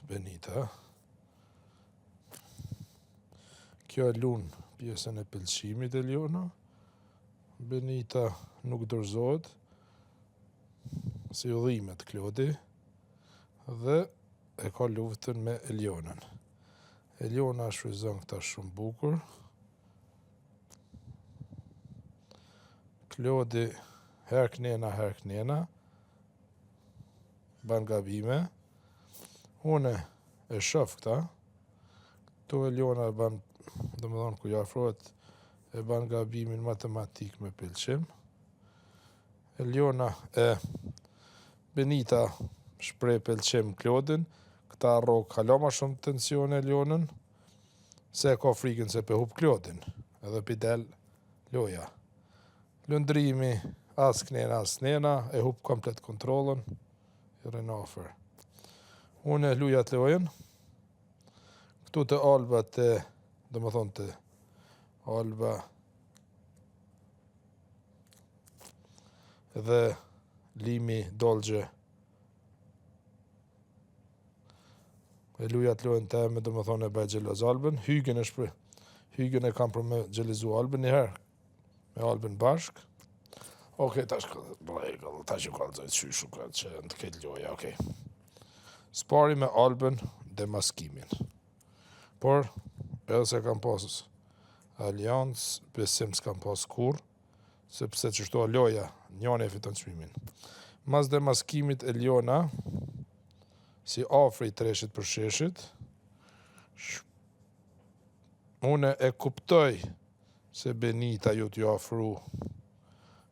Benita. Kjo e lun pjesën e pëlqimit Eliona. Benita nuk dorëzohet, si udhimet Klodi, dhe e ka luftën me Elionën. Eliona shfryzon këta shumë bukur. Klodi her knena, ban gabime. Une e shof këta. Këtu Eliona ban, domethënë ku i afrohet, e ban gabimin matematik me pëlqim. Benita shpreh pëlqim Klodin. Këta rrok hala ma shumë tensione Elionën, se ka frikën se pe hub Klodin, edhe pi del loja. Lundrimi as knena, e hub komplet kontrollën, i rrin afer. Une luja të lojën, këtu të Alba të Alba dhe Limi Dolgje. E luja të lojën të eme, e bëjë gjeloz Albën. Hygen e kam për me gjelizu Albën njëherë, me Albën bashk. Okej, tash ju kalëzojt shyshu që në të këtë loja, okej. Spari me Albën dhe maskimin. Por, edhe se kam pas aliancë, besim s'kam pas kur, sepse që shto loja, njani e fiton çmimin. Mas dhe maskimit Eliona, si afri i treshit për sheshit, une e kuptoj se Benita ju t'ju afru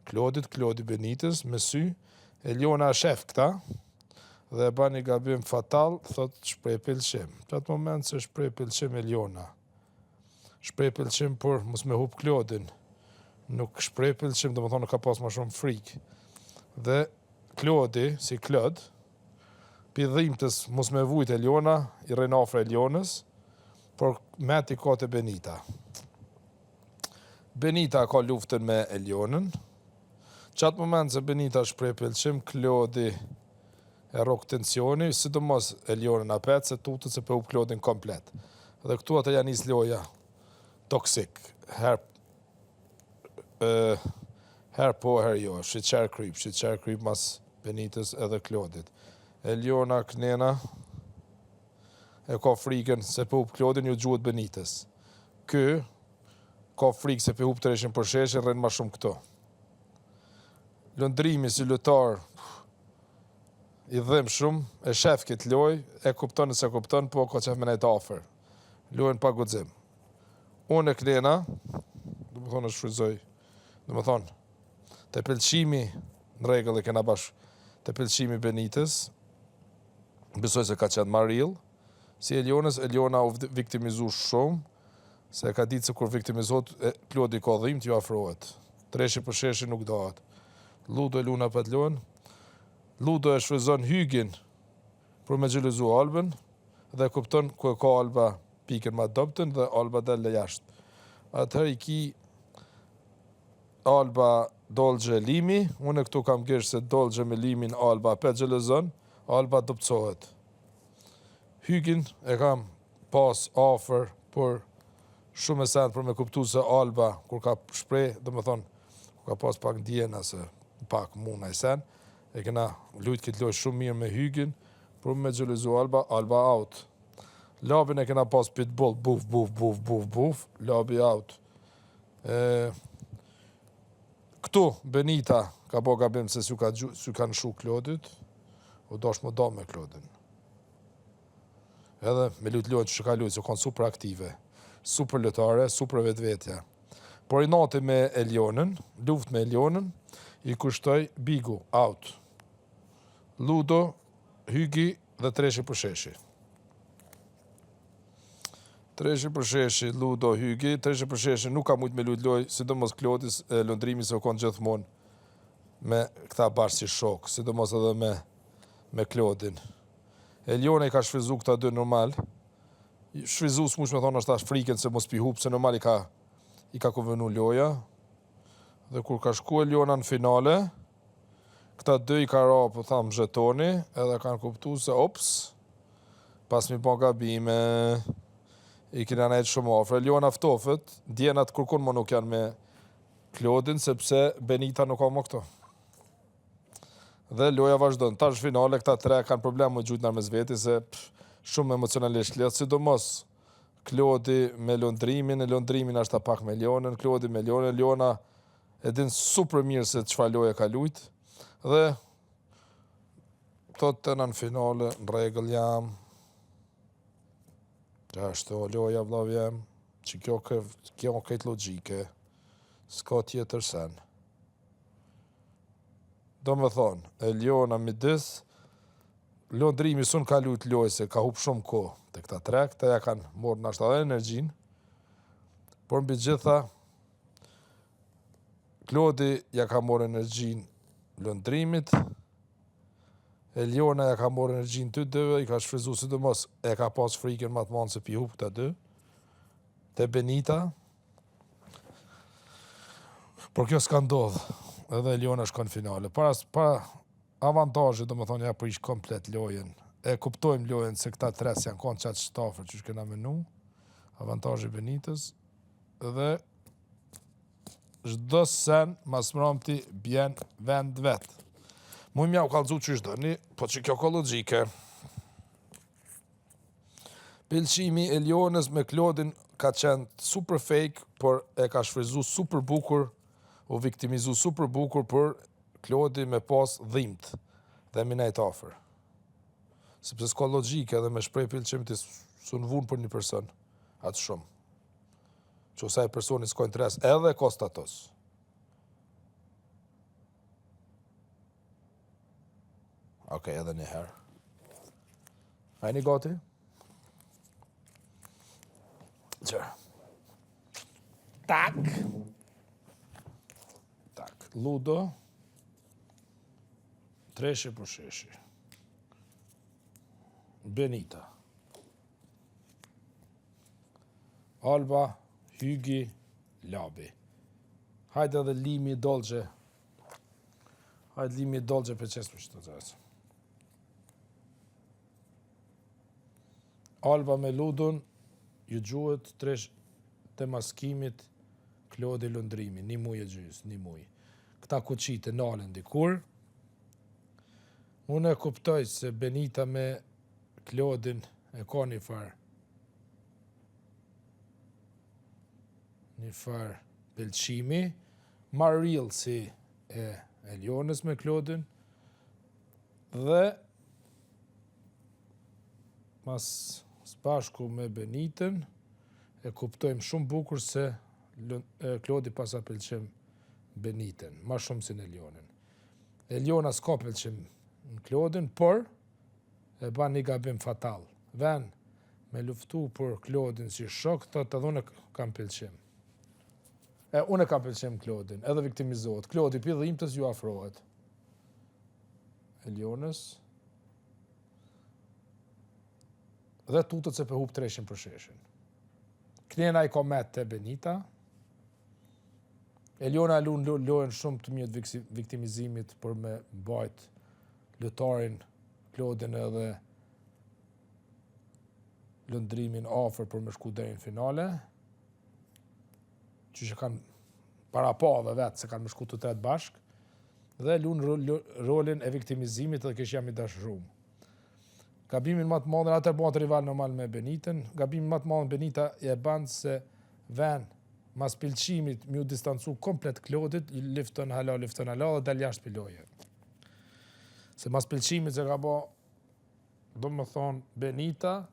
Klodi Benitës, me sy, Eliona shef këta, dhe e ba një gabim fatal, thot shprej pëlqim. Në atë moment se shprej pëlqim Eliona. Shprej pëlqim për mos me hub Klodin. Nuk shprej pëlqim, domethënë ka pas ma shumë frikë. Dhe Klodi, si Klod, pi dhimbtës mos me vujt Eliona, i rrin afër Elionës, por meti ka te Benita. Benita ka luftën me Elionën. Qatë moment se Benita shprej pëlqim, Klodi e rok tensioni, sidomos Elionën apet, se tutët se pe hub Klodin komplet. Dhe këtu atë janë nis loja toksik. Her po, her jo. Shqeqer kryp mas Benitës edhe Klodit. Eliona knena e ka frikën se pe hub Klodin, ju gjuhet Benitës. Ky ka frikë se pe hub treshin për sheshin, rrin ma shumë këto. Lëndrimi si lutar i dhim shumë, e shef këtë loj, e kupton nëse kupton, po ka qef me nejt afer. Lojnë pa guxim. Unë e knena, e shfryzoj, te pëlqimi, në regull e kena bash, te pëlqimi Benitës, besoj se ka qenë maril, si Elionës, Eliona u viktimizu shumë, se ka ditë se kur viktimizot, Klodi ka dhimt, ju afrohet. Treshi për sheshi nuk dohet. Ludo e luna për të lojnë. Ludo e shfryzon Hygin për me gjeluzu Albën, dhe kupton ku e ka Alba pikën ma doptën, dhe Alba delle jashtë. Atëherë i ki Alba Dolgje Limi, unë këtu kam gërsh se Dolgje me Limin Alba pe gjeluzon, Alba dopcohet. Hygin e kam pas afer për shumë e sen për me kuptu se Alba, kur ka shprej, kur ka pas pak ndjena se pak muna i sen, e kena lujt këtë loj shumë mirë me Hygin, për me gjeluzu Alba out. Labin e kena pas pitbull, buf, labi out. Këtu, Benita ka bo gabim se s'u ka nëshu Klodit, u dosh më do me Klodin. Edhe me lujt lojnë që ka lujt, se kanë super aktive, super lutare, super vetvetja. Por i nati me Elionën, luft me Elionën, i kushtoj Bigu, out. Ludo, Hygi dhe treshi për sheshi. Treshi për sheshi, Ludo, Hygi, treshi për sheshi nuk ka mujt me lujt loj, sidomos Klodis, lëndrimi se u konë gjithmonë me këta bashkë si shok, sidomos edhe me Klodin. Eliona i ka shfrizu këta dy normal, shfrizu s'mush me thonë është ta frikën se mos pi hub, se normal i ka konvenu loja, dhe kur ka shku Eliona në finale, këta dy i ka ra, po thamë, zhetoni, edhe kanë kuptu se, ops, pas mi po gabime, i kina nejtë shumë afër. Eliona ftofët, djenat kërkun më nuk janë me Klodin, sepse Benita nuk ka më këto. Dhe loja vazhdon. Tash finale, këta tre kanë problem më gjujt nërmes veti, se shumë emocionalisht lidh, sidomos Klodi me lundrimin, e lundrimin ashta pak me Elionën, Klodi me Elionën, Eliona e din super mirë se çfarë loje ka lujt, dhe to të në finale, në rregull jam, ashtu loja vllav jam, që kjo këtë logjike, s'ka tjetër sen. Do me thonë, Eliona midis, lundrimi sun ka lujt lojë se ka hup shumë kohë të këta tre, këta ja kanë morë në ashtë edhe energjin, por mbi gjitha, Klodi ja ka morë energjin lundrimit, Eliona ja ka morë energjin të dyve, i ka shfryzu sidomos, e ka pas frikën më të madhe se pi hup këta dy, te Benita, por kjo s'ka ndodhë, edhe Eliona shkon finale. Para avantazhe, do më thonë, ja prish komplet lojen. E kuptojmë lojen se këta tres janë konë qatë shtafër që shkena menu, avantazhe Benitës, dhe çdo sen mas mramti bjen vend vetë. Muj mja u kalëzu që shdoni, po që kjo ka logjike. Pëlqimi Elionës me Klodin ka qenë super fake, por e ka shfryzu super bukur, u viktimizu super bukur për Klodi me pas dhimt dhe mi nejt afer. Sepse s'ka logjike edhe me shprej pëlqim të su në vunë për një person, atë shumë. Që osaj personi s'ka interes edhe ka status. Okej, edhe një herë. A një gati? Qërë. Tak. Ludo, treshi për sheshi. Benita. Alba, Hygi, Labi. Hajde edhe limi dolgje. Hajde limi dolgje për qesë për që të zërës. Alba me Ludun, ju gjuhet tresh të maskimit Klodi lundrimi. Një muj e gjys, një muj. Këta kuqit e nalën dikur. Unë e kuptoj se Benita me Klodin e ka një farë pëlqimi, ma real si e Elionës me Klodin, dhe mas bashku me Benitën, e kuptojmë shumë bukur se Klodi pasa pëlqim Benitën, ma shumë si në Elionën. Eliona s'ka pëlqim në Klodin, por e ban një gabim fatal. Ven me luftu për Klodin si shok, të edhe unë kam pëlqim. Unë kam pëlqim Klodin, edhe viktimizohet. Klodi pi dhimbtës ju afrohet. Elionës. Dhe tutët se për hup treshin për sheshin. Knjena i komet të Benita. Eliona lojën shumë të mirë të viktimizimit për me bajt lutarin Klodin edhe lundrimin afër për me shku deri në finale. Që kanë para pa dhe vetë se kanë me shku të tret bashk. Dhe lunë rolin e viktimizimit edhe kësh jam i dashrum. Gabimin më të madh atëherë bëhet rival normal me Benitën. Gabimin më të madh Benita e ban se ven mas pëlqimit mi u distancu komplet Klodit, lifton hala dhe dal jashtë piloje. Se mas pëlqimit që ka bo, do më thonë Benita,